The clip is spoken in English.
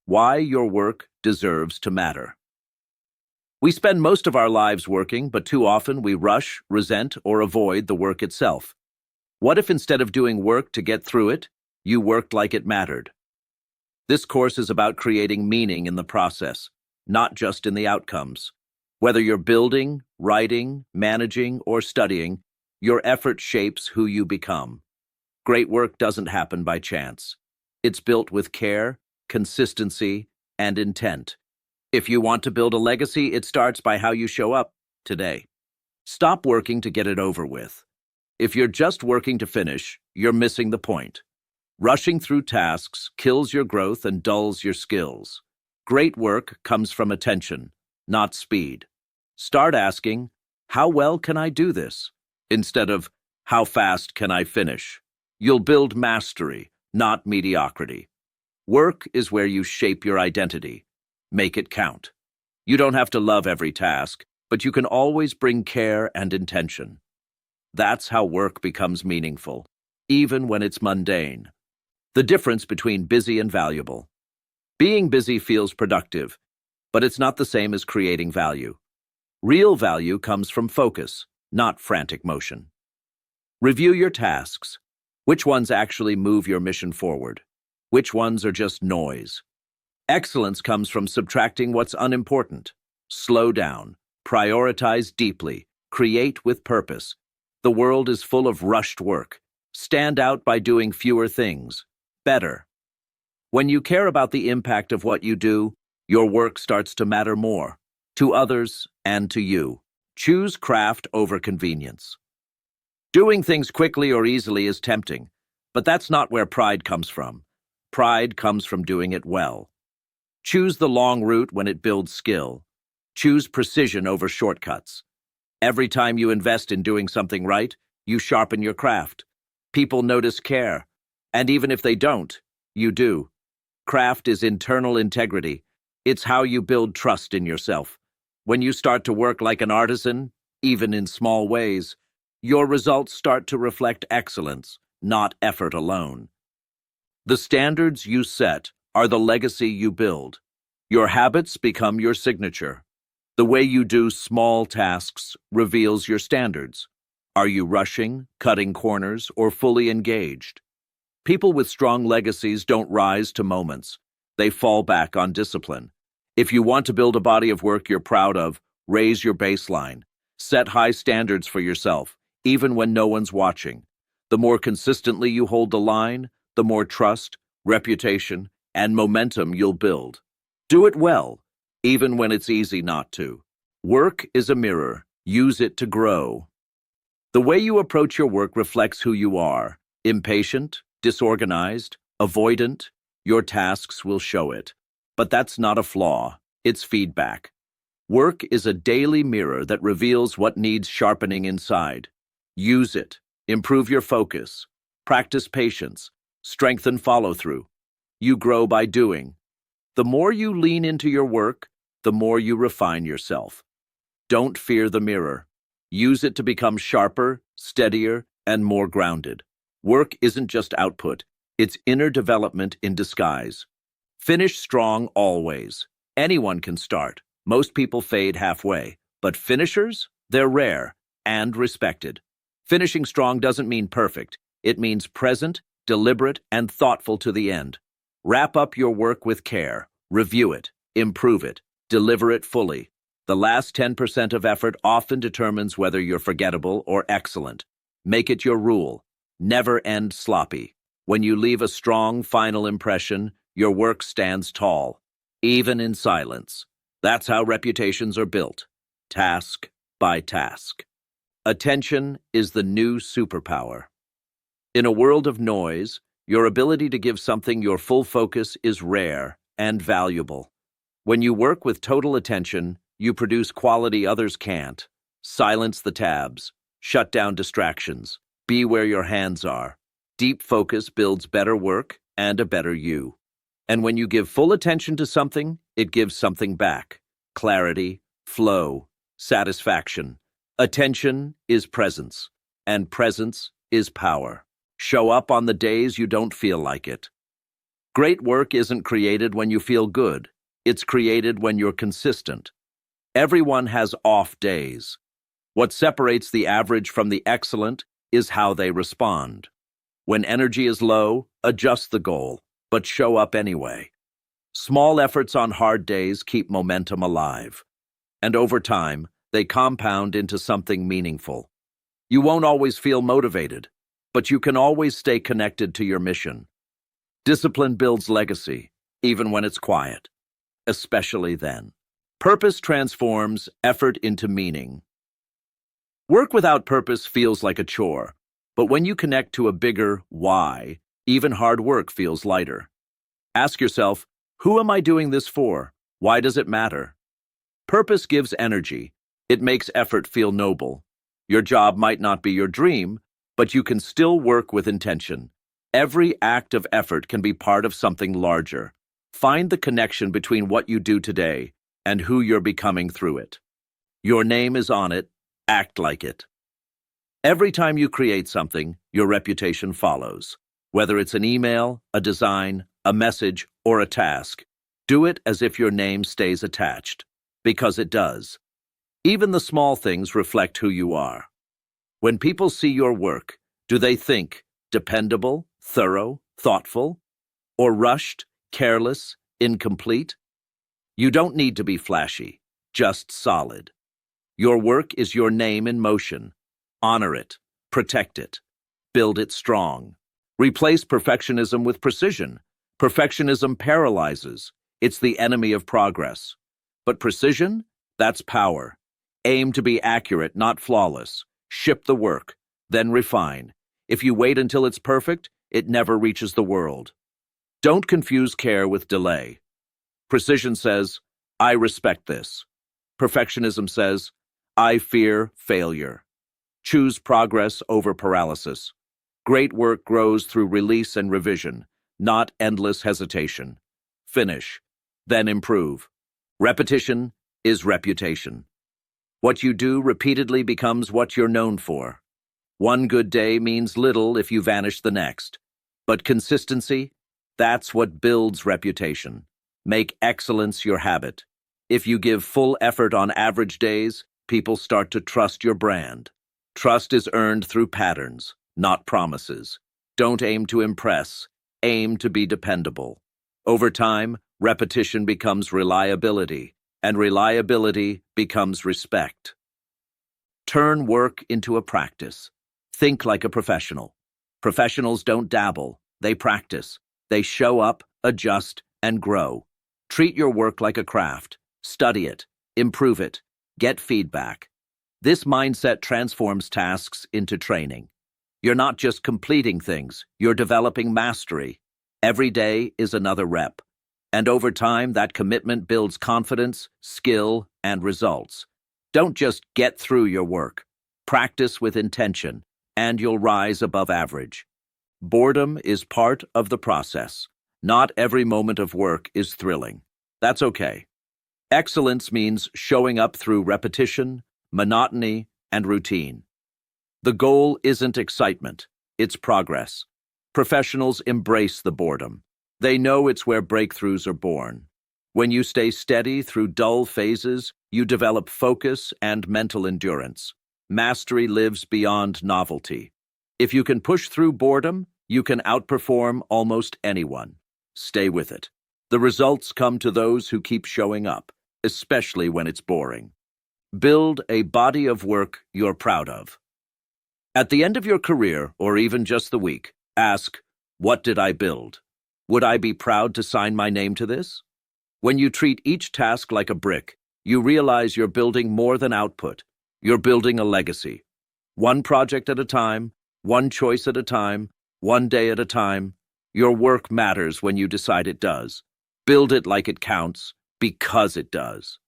Why your work deserves to matter. We spend most of our lives working, but too often we rush, resent, or avoid the work itself. What if instead of doing work to get through it, you worked like it mattered? This course is about creating meaning in the process, not just in the outcomes. Whether you're building, writing, managing, or studying, your effort shapes who you become. Great work doesn't happen by chance. It's built with care, consistency, and intent. If you want to build a legacy, it starts by how you show up today. Stop working to get it over with. If you're just working to finish, you're missing the point. Rushing through tasks kills your growth and dulls your skills. Great work comes from attention, not speed. Start asking, how well can I do this? Instead of, how fast can I finish? You'll build mastery, not mediocrity. Work is where you shape your identity. Make it count. You don't have to love every task, but you can always bring care and intention. That's how work becomes meaningful, even when it's mundane. The difference between busy and valuable. Being busy feels productive, but it's not the same as creating value. Real value comes from focus, not frantic motion. Review your tasks. Which ones actually move your mission forward? Which ones are just noise? Excellence comes from subtracting what's unimportant. Slow down, prioritize deeply, create with purpose. The world is full of rushed work. Stand out by doing fewer things, better. When you care about the impact of what you do, your work starts to matter more, to others and to you. Choose craft over convenience. Doing things quickly or easily is tempting, but that's not where pride comes from. Pride comes from doing it well. Choose the long route when it builds skill. Choose precision over shortcuts. Every time you invest in doing something right, you sharpen your craft. People notice care, and even if they don't, you do. Craft is internal integrity. It's how you build trust in yourself. When you start to work like an artisan, even in small ways, your results start to reflect excellence, not effort alone. The standards you set are the legacy you build. Your habits become your signature. The way you do small tasks reveals your standards. Are you rushing, cutting corners, or fully engaged? People with strong legacies don't rise to moments. They fall back on discipline. If you want to build a body of work you're proud of, raise your baseline. Set high standards for yourself, even when no one's watching. The more consistently you hold the line, the more trust, reputation, and momentum you'll build. Do it well, even when it's easy not to. Work is a mirror. Use it to grow. The way you approach your work reflects who you are. Impatient, disorganized, avoidant, your tasks will show it. But that's not a flaw. It's feedback. Work is a daily mirror that reveals what needs sharpening inside. Use it. Improve your focus. Practice patience. Strengthen follow-through. You grow by doing. The more you lean into your work, the more you refine yourself. Don't fear the mirror. Use it to become sharper, steadier, and more grounded. Work isn't just output. It's inner development in disguise. Finish strong always. Anyone can start. Most people fade halfway. But finishers? They're rare and respected. Finishing strong doesn't mean perfect. It means present, deliberate, and thoughtful to the end. Wrap up your work with care. Review it. Improve it. Deliver it fully. The last 10% of effort often determines whether you're forgettable or excellent. Make it your rule. Never end sloppy. When you leave a strong final impression, your work stands tall, even in silence. That's how reputations are built, task by task. Attention is the new superpower. In a world of noise, your ability to give something your full focus is rare and valuable. When you work with total attention, you produce quality others can't. Silence the tabs. Shut down distractions. Be where your hands are. Deep focus builds better work and a better you. And when you give full attention to something, it gives something back. Clarity, flow, satisfaction. Attention is presence, and presence is power. Show up on the days you don't feel like it. Great work isn't created when you feel good. It's created when you're consistent. Everyone has off days. What separates the average from the excellent is how they respond. When energy is low, adjust the goal, but show up anyway. Small efforts on hard days keep momentum alive. And over time, they compound into something meaningful. You won't always feel motivated, but you can always stay connected to your mission. Discipline builds legacy, even when it's quiet, especially then. Purpose transforms effort into meaning. Work without purpose feels like a chore, but when you connect to a bigger why, even hard work feels lighter. Ask yourself, who am I doing this for? Why does it matter? Purpose gives energy. It makes effort feel noble. Your job might not be your dream, but you can still work with intention. Every act of effort can be part of something larger. Find the connection between what you do today and who you're becoming through it. Your name is on it. Act like it. Every time you create something, your reputation follows. Whether it's an email, a design, a message, or a task, do it as if your name stays attached, because it does. Even the small things reflect who you are. When people see your work, do they think dependable, thorough, thoughtful, or rushed, careless, incomplete? You don't need to be flashy, just solid. Your work is your name in motion. Honor it, protect it, build it strong. Replace perfectionism with precision. Perfectionism paralyzes. It's the enemy of progress. But precision? That's power. Aim to be accurate, not flawless. Ship the work, then refine. If you wait until it's perfect, it never reaches the world. Don't confuse care with delay. Precision says, I respect this. Perfectionism says, I fear failure. Choose progress over paralysis. Great work grows through release and revision, not endless hesitation. Finish, then improve. Repetition is reputation. What you do repeatedly becomes what you're known for. One good day means little if you vanish the next. But consistency, that's what builds reputation. Make excellence your habit. If you give full effort on average days, people start to trust your brand. Trust is earned through patterns, not promises. Don't aim to impress, aim to be dependable. Over time, repetition becomes reliability, and reliability becomes respect. Turn work into a practice. Think like a professional. Professionals don't dabble, they practice. They show up, adjust, and grow. Treat your work like a craft. Study it, improve it, get feedback. This mindset transforms tasks into training. You're not just completing things, you're developing mastery. Every day is another rep. And over time, that commitment builds confidence, skill, and results. Don't just get through your work. Practice with intention, and you'll rise above average. Boredom is part of the process. Not every moment of work is thrilling. That's okay. Excellence means showing up through repetition, monotony, and routine. The goal isn't excitement, it's progress. Professionals embrace the boredom. They know it's where breakthroughs are born. When you stay steady through dull phases, you develop focus and mental endurance. Mastery lives beyond novelty. If you can push through boredom, you can outperform almost anyone. Stay with it. The results come to those who keep showing up, especially when it's boring. Build a body of work you're proud of. At the end of your career, or even just the week, ask, what did I build? Would I be proud to sign my name to this? When you treat each task like a brick, you realize you're building more than output. You're building a legacy. One project at a time, one choice at a time, one day at a time. Your work matters when you decide it does. Build it like it counts, because it does.